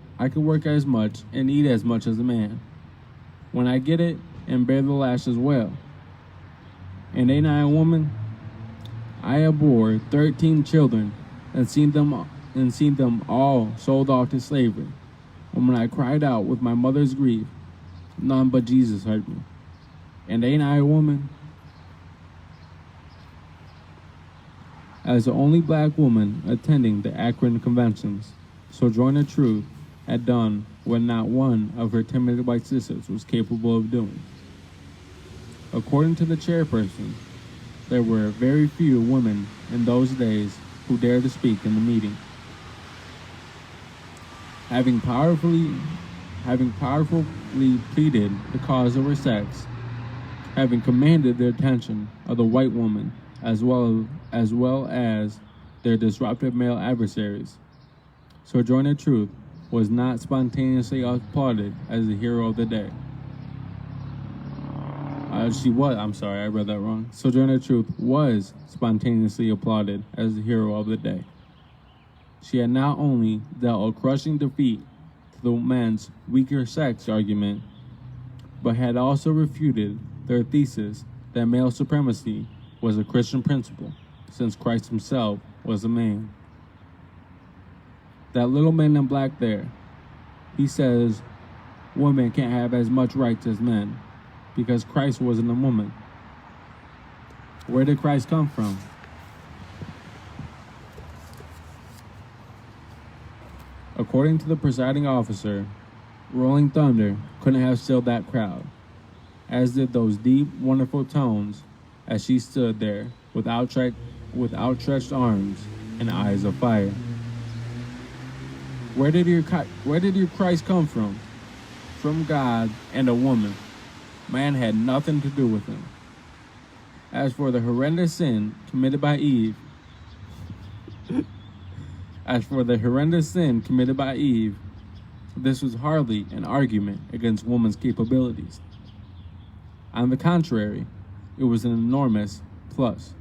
eat as much as a man, when I get it, and bear the lash as well. And ain't I a woman? I have bore 13 children and seen them all sold off to slavery. And when I cried out with my mother's grief, none but Jesus heard me. And ain't I a woman? As the only black woman attending the Akron conventions, Sojourner Truth had done what not one of her timid white sisters was capable of doing. According to the chairperson, there were very few women in those days who dared to speak in the meeting. Having powerfully pleaded the cause of her sex, having commanded the attention of the white woman as well as their disruptive male adversaries, Sojourner Truth was not spontaneously applauded as the hero of the day. I read that wrong. Sojourner Truth was spontaneously applauded as the hero of the day. She had not only dealt a crushing defeat to the men's weaker sex argument, but had also refuted their thesis that male supremacy was a Christian principle, since Christ himself was a man. That little man in black there, he says women can't have as much rights as men because Christ wasn't a woman. Where did Christ come from? According to the presiding officer, Rolling Thunder couldn't have stilled that crowd, as did those deep, wonderful tones as she stood there with outstretched arms and eyes of fire. Where did your Christ come from? From God and a woman. Man had nothing to do with him. As for the horrendous sin committed by Eve, this was hardly an argument against woman's capabilities. On the contrary, it was an enormous plus.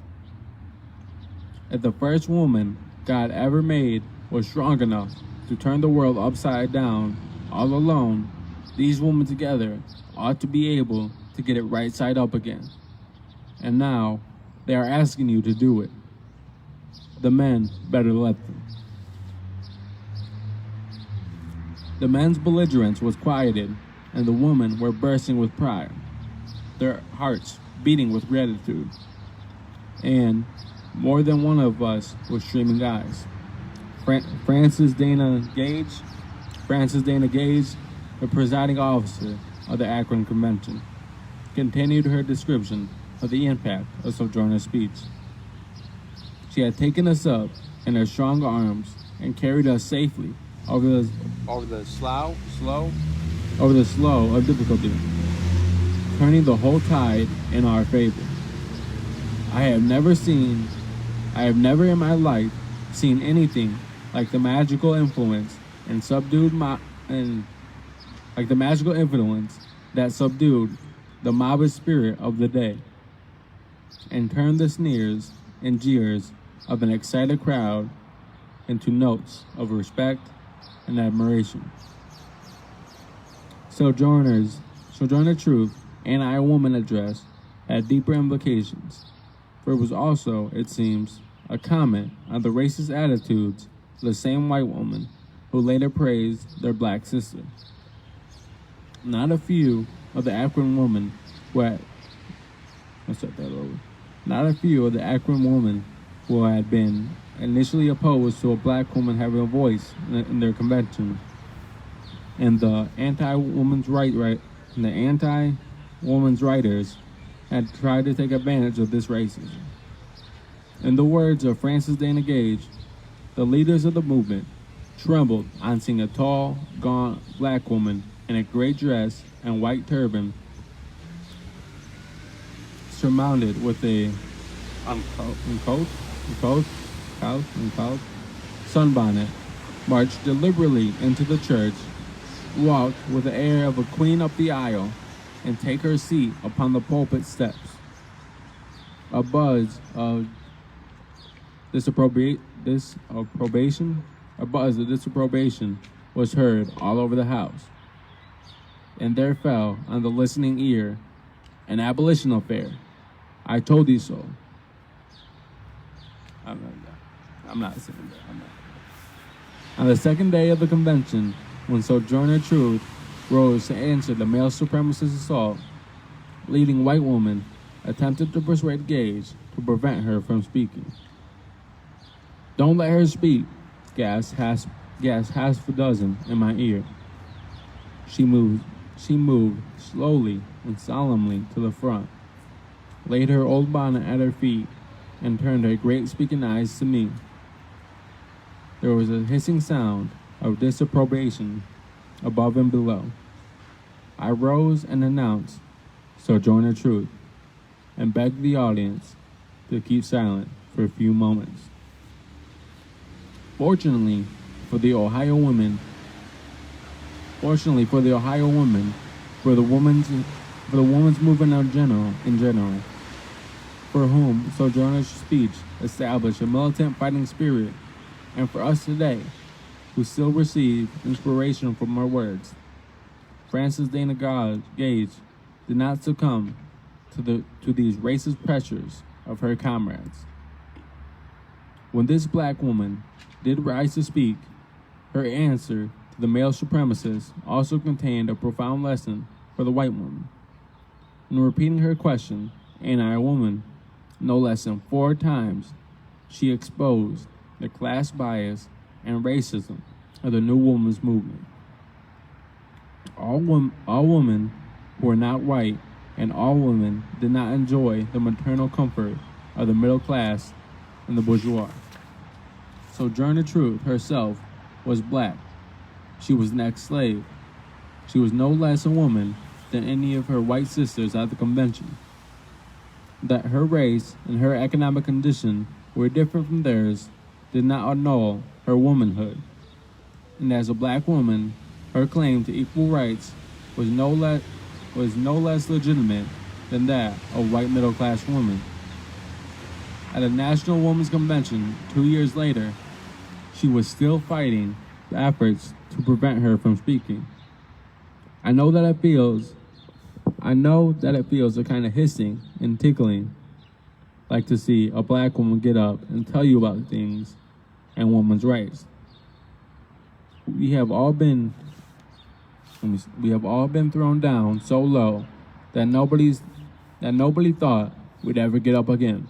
If the first woman God ever made was strong enough to turn the world upside down all alone, these women together ought to be able to get it right side up again. And now they are asking you to do it. The men better let them. The men's belligerence was quieted, and the women were bursting with pride, their hearts beating with gratitude. And more than one of us with streaming eyes. Frances Dana Gage, the presiding officer of the Akron Convention, continued her description of the impact of Sojourner's speech. She had taken us up in her strong arms and carried us safely over the slough of difficulty, turning the whole tide in our favor. I have never in my life seen anything like the magical influence that subdued the mobbish spirit of the day and turned the sneers and jeers of an excited crowd into notes of respect and admiration. Sojourner Truth and I Woman address had deeper implications, for it was also, it seems, a comment on the racist attitudes of the same white woman who later praised their black sister. Not a few of the Akron women who had been initially opposed to a black woman having a voice in their convention, and the anti-woman's writers had tried to take advantage of this racism. In the words of Frances Dana Gage, the leaders of the movement trembled on seeing a tall, gaunt black woman in a gray dress and white turban surmounted with a sunbonnet, marched deliberately into the church, walked with the air of a queen up the aisle, and take her seat upon the pulpit steps. A buzz of disapprobation was heard all over the house, and there fell on the listening ear an abolition affair. I told you so. I'm not saying that. On the second day of the convention, when Sojourner Truth rose to answer the male supremacist assault, leading white woman attempted to persuade Gage to prevent her from speaking. "Don't let her speak," gasped half a dozen in my ear. She moved slowly and solemnly to the front, laid her old bonnet at her feet, and turned her great speaking eyes to me. There was a hissing sound of disapprobation above and below. I rose and announced Sojourner Truth, and begged the audience to keep silent for a few moments. Fortunately for the Ohio women, for the women's movement in general, for whom Sojourner's speech established a militant fighting spirit, and for us today, who still receive inspiration from her words, Frances Dana Gage did not succumb to these racist pressures of her comrades. When this black woman did rise to speak, her answer to the male supremacists also contained a profound lesson for the white woman. In repeating her question, "Ain't I a woman?" no less than 4 times, she exposed the class bias and racism of the New Women's Movement. All women were not white, and all women did not enjoy the maternal comfort of the middle class and the bourgeois. Sojourner Truth herself was black. She was an ex-slave. She was no less a woman than any of her white sisters at the convention. That her race and her economic condition were different from theirs did not annul her womanhood. And as a black woman, her claim to equal rights was no less legitimate than that of white middle-class women. At a National Women's Convention 2 years later, she was still fighting the efforts to prevent her from speaking. I know that it feels a kind of hissing and tickling, like to see a black woman get up and tell you about things and women's rights. We have all been thrown down so low that nobody thought we'd ever get up again.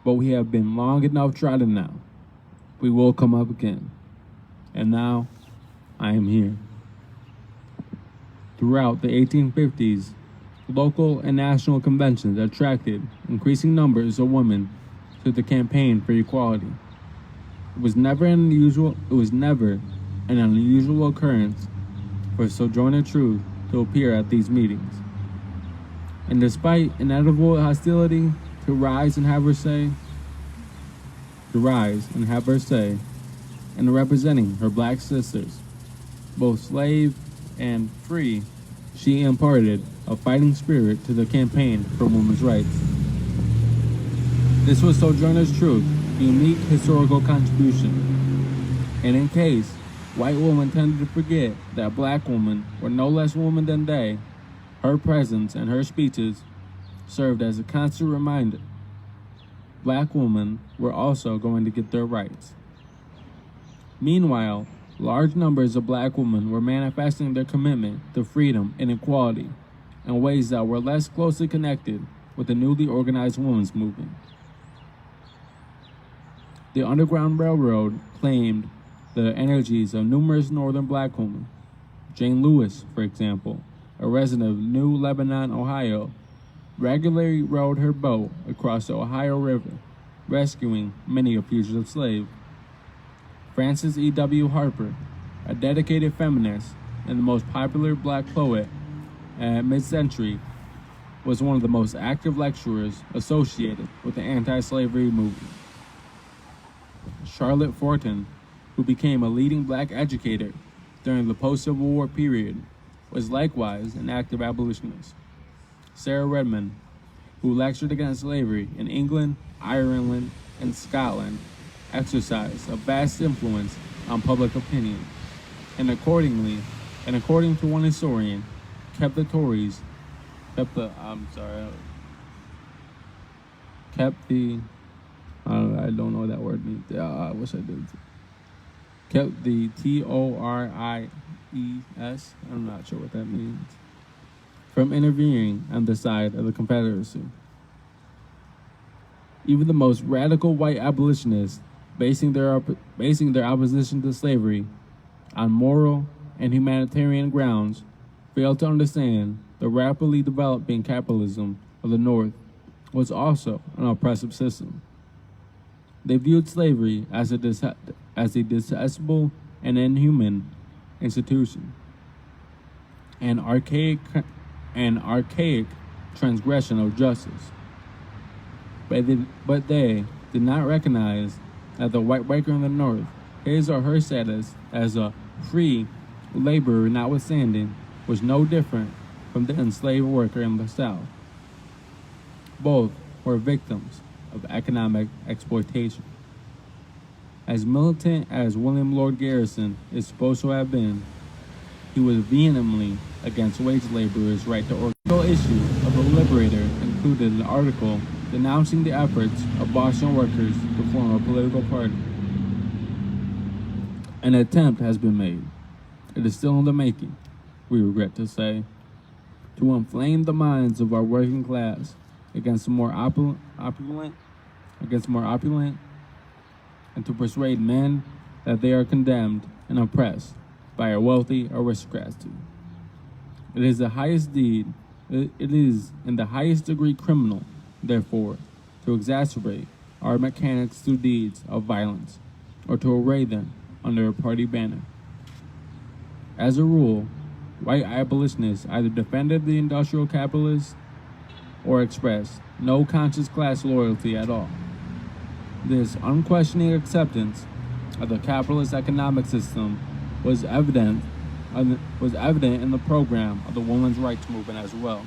But we have been long enough trodden now. We will come up again. And now I am here. Throughout the 1850s, local and national conventions attracted increasing numbers of women to the campaign for equality. It was never an unusual occurrence for Sojourner Truth to appear at these meetings. And despite inevitable hostility to rise and have her say, and representing her black sisters, both slave and free, she imparted a fighting spirit to the campaign for women's rights. This was Sojourner Truth's unique historical contribution. And in case white women tended to forget that black women were no less women than they, her presence and her speeches served as a constant reminder. Black women were also going to get their rights. Meanwhile, large numbers of black women were manifesting their commitment to freedom and equality in ways that were less closely connected with the newly organized women's movement. The Underground Railroad claimed the energies of numerous northern black women. Jane Lewis, for example, a resident of New Lebanon, Ohio, regularly rowed her boat across the Ohio River, rescuing many a fugitive slave. Frances E.W. Harper, a dedicated feminist and the most popular black poet at mid-century, was one of the most active lecturers associated with the anti-slavery movement. Charlotte Fortin, who became a leading black educator during the post-Civil War period, was likewise an active abolitionist. Sarah Redmond, who lectured against slavery in England, Ireland, and Scotland, exercised a vast influence on public opinion, and according to one historian, kept the I don't know what that word means. I wish I did. Kept the Tories, I'm not sure what that means, from intervening on the side of the Confederacy. Even the most radical white abolitionists, basing their opposition to slavery on moral and humanitarian grounds, failed to understand the rapidly developing capitalism of the North was also an oppressive system. They viewed slavery as a detestable and inhuman institution, an archaic transgression of justice. But they did not recognize that the white worker in the North, his or her status as a free laborer notwithstanding, was no different from the enslaved worker in the South. Both were victims of economic exploitation. As militant as William Lloyd Garrison is supposed to have been, he was vehemently against wage laborers' right to organize. The issue of the Liberator included an article denouncing the efforts of Boston workers to form a political party. An attempt has been made. It is still in the making, we regret to say, to inflame the minds of our working class against the more opulent, and to persuade men that they are condemned and oppressed by a wealthy aristocracy. It is in the highest degree criminal, therefore, to exacerbate our mechanics through deeds of violence, or to array them under a party banner. As a rule, white abolitionists either defended the industrial capitalists or expressed no conscious class loyalty at all. This unquestioning acceptance of the capitalist economic system was evident in the program of the women's rights movement as well.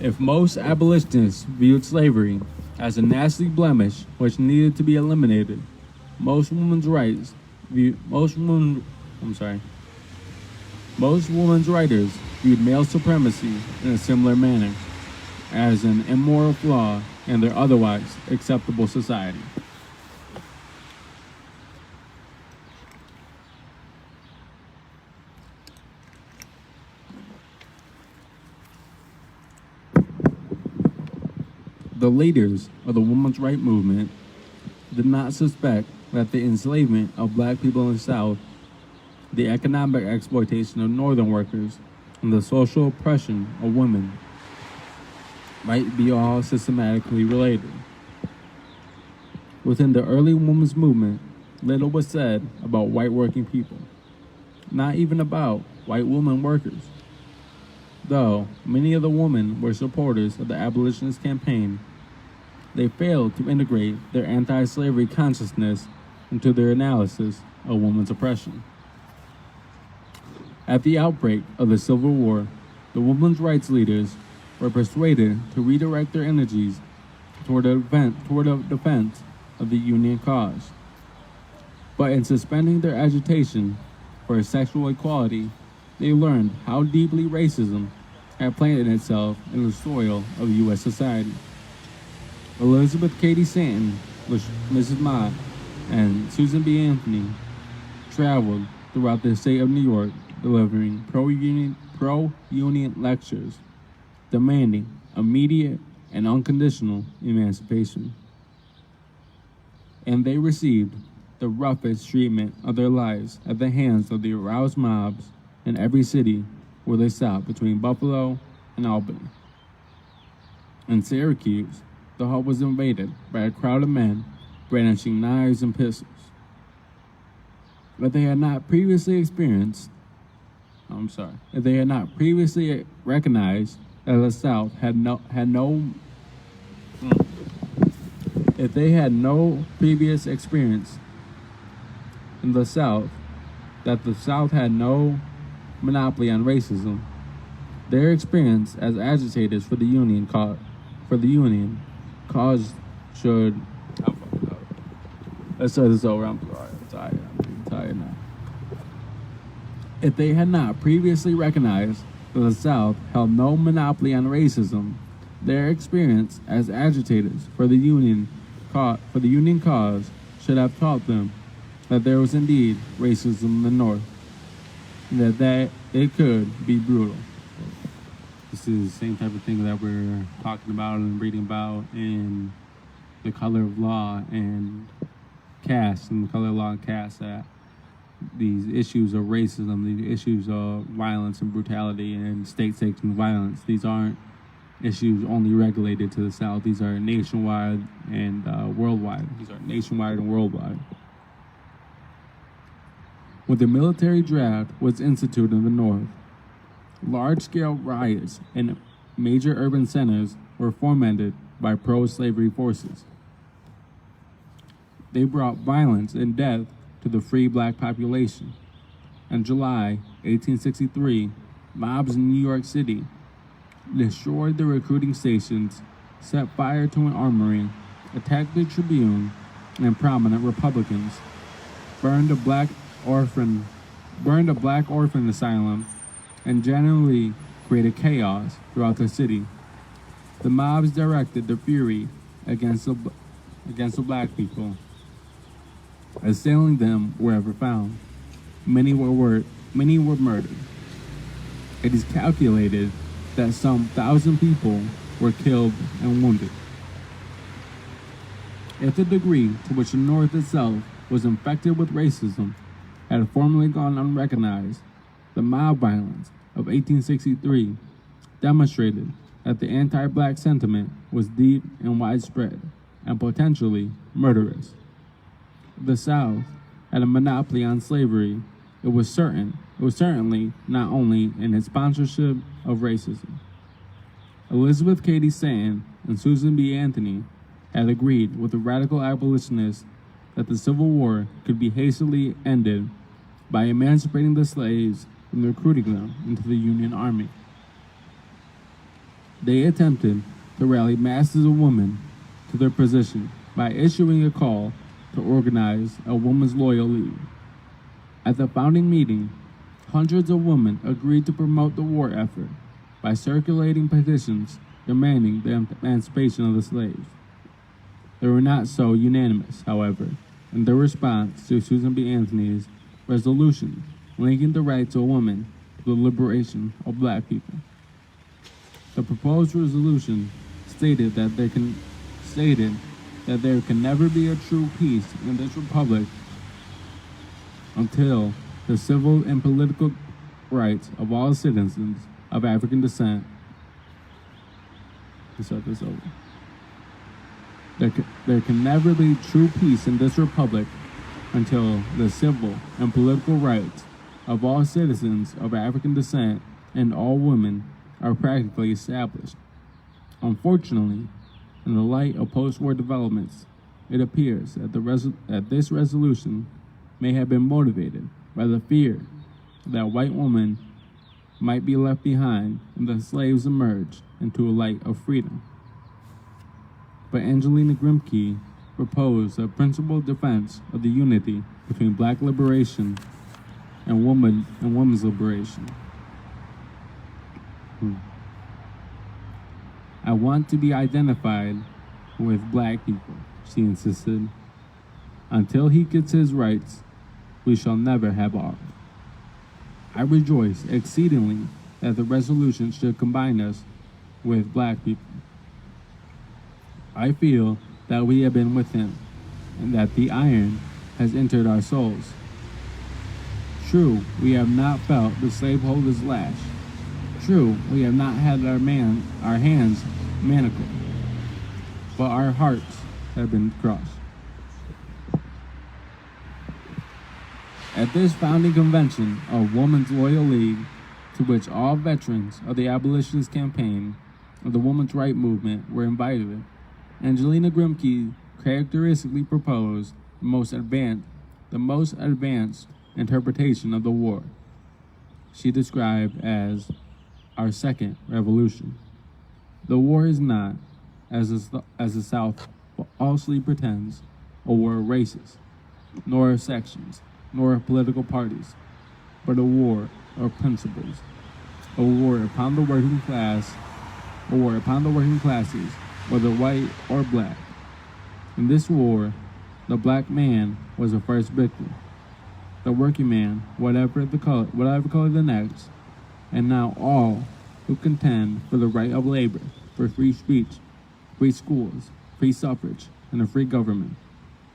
If most abolitionists viewed slavery as a nasty blemish which needed to be eliminated, most women's writers viewed male supremacy in a similar manner, as an immoral flaw in their otherwise acceptable society. The leaders of the women's rights movement did not suspect that the enslavement of black people in the South, the economic exploitation of northern workers, and the social oppression of women might be all systematically related. Within the early women's movement, little was said about white working people, not even about white women workers. Though many of the women were supporters of the abolitionist campaign, they failed to integrate their anti-slavery consciousness into their analysis of women's oppression. At the outbreak of the Civil War, the women's rights leaders were persuaded to redirect their energies toward a defense of the Union cause. But in suspending their agitation for sexual equality, they learned how deeply racism had planted itself in the soil of U.S. society. Elizabeth Cady Stanton, Mrs. Mott, and Susan B. Anthony traveled throughout the state of New York delivering pro-union lectures demanding immediate and unconditional emancipation. And they received the roughest treatment of their lives at the hands of the aroused mobs in every city where they stopped between Buffalo and Albany. In Syracuse, the hall was invaded by a crowd of men brandishing knives and pistols. If they had not previously recognized that the South if they had no previous experience in the South, that the South had no monopoly on racism, their experience as agitators for the Union cause should. Let's start this over. I'm tired now. If they had not previously recognized that the South held no monopoly on racism, their experience as agitators for the Union cause should have taught them that there was indeed racism in the North, and that it could be brutal. This is the same type of thing that we're talking about and reading about in The Color of Law and Caste, that these issues of racism, these issues of violence and brutality and state-sanctioned violence, these aren't issues only regulated to the South. These are nationwide and worldwide. When the military draft was instituted in the North, large-scale riots in major urban centers were fomented by pro-slavery forces. They brought violence and death to the free black population. In July 1863, mobs in New York City destroyed the recruiting stations, set fire to an armory, attacked the Tribune and prominent Republicans, burned a black orphan burned a black orphan asylum, and generally created chaos throughout the city. The mobs directed their fury against the black people, assailing them wherever found. Many were murdered. It is calculated that some 1,000 people were killed and wounded. If the degree to which the North itself was infected with racism had formerly gone unrecognized, the mob violence of 1863 demonstrated that the anti-black sentiment was deep and widespread and potentially murderous. The South had a monopoly on slavery. It was certainly not only in its sponsorship of racism. Elizabeth Cady Stanton and Susan B. Anthony had agreed with the radical abolitionists that the Civil War could be hastily ended by emancipating the slaves and recruiting them into the Union Army. They attempted to rally masses of women to their position by issuing a call to organize a Women's Loyal League. At the founding meeting, hundreds of women agreed to promote the war effort by circulating petitions demanding the emancipation of the slaves. They were not so unanimous, however, in their response to Susan B. Anthony's resolution linking the rights of women to the liberation of black people. The proposed resolution stated that there can never be a true peace in this republic until the civil and political rights of all citizens of African descent. To start this over. There can never be true peace in this republic until the civil and political rights of all citizens of African descent and all women are practically established. Unfortunately, in the light of post-war developments, it appears that this resolution may have been motivated by the fear that white women might be left behind when the slaves emerge into a light of freedom. But Angelina Grimke proposed a principled defense of the unity between black liberation and women's liberation. I want to be identified with black people, she insisted. Until he gets his rights, we shall never have ours. I rejoice exceedingly that the resolution should combine us with black people. I feel that we have been with him, and that the iron has entered our souls. True, we have not felt the slaveholder's lash. True, we have not had our hands manacled, but our hearts have been crushed. At this founding convention of Women's Loyal League, to which all veterans of the abolitionist campaign of the women's right movement were invited, Angelina Grimke characteristically proposed the most advanced interpretation of the war. She described as our second revolution. The war is not, as the South falsely pretends, a war of races, nor of sections, nor of political parties, but a war of principles, a war upon the working class, a war upon the working classes, whether white or black. In this war, the black man was the first victim, the working man, whatever color the next, and now all who contend for the right of labor, for free speech, free schools, free suffrage, and a free government,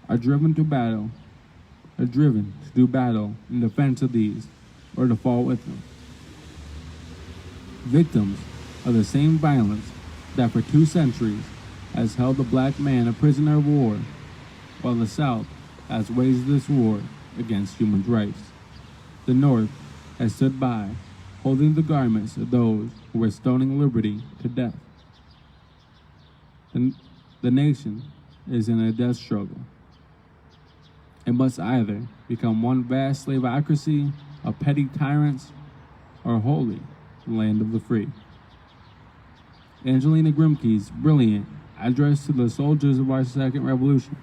are driven to do battle in defense of these, or to fall with them. Victims of the same violence that for 2 centuries has held the black man a prisoner of war, while the South has waged this war against human rights. The North has stood by, holding the garments of those who were stoning liberty to death. The nation is in a death struggle. It must either become one vast slaveocracy of petty tyrants, or wholly the land of the free. Angelina Grimke's brilliant address to the soldiers of our second revolution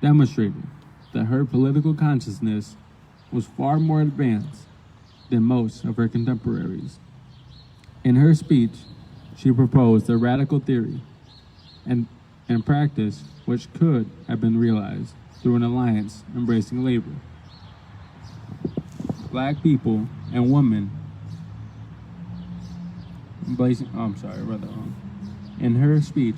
demonstrated that her political consciousness was far more advanced than most of her contemporaries. In her speech, she proposed a radical theory and practice which could have been realized through an alliance embracing labor. Black people and women embracing, In her speech,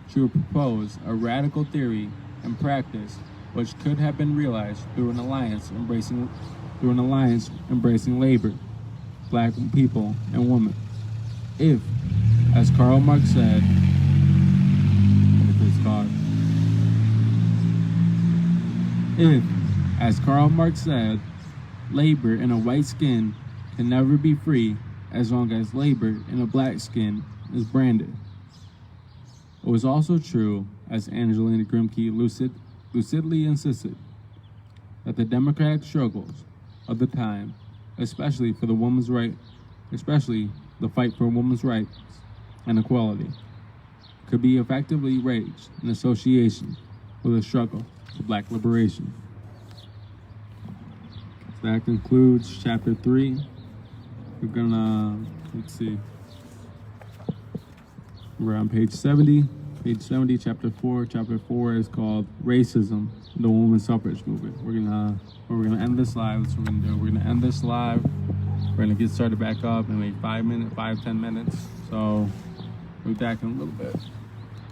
she would propose a radical theory and practice which could have been realized through an alliance embracing labor, black people and women. If, as Karl Marx said, labor in a white skin can never be free as long as labor in a black skin is branded. It was also true, as Angelina Grimke lucidly insisted, that the democratic struggles of the time, especially the fight for women's rights and equality, could be effectively raised in association with the struggle for black liberation. So that concludes chapter 3. We're gonna, we're on page 70. Page 70, chapter 4. Chapter 4 is called Racism, the Women's Suffrage Movement. We're gonna end this live. That's what we're gonna do. We're gonna end this live. We're gonna get started back up in like 10 minutes. So we'll be back in a little bit.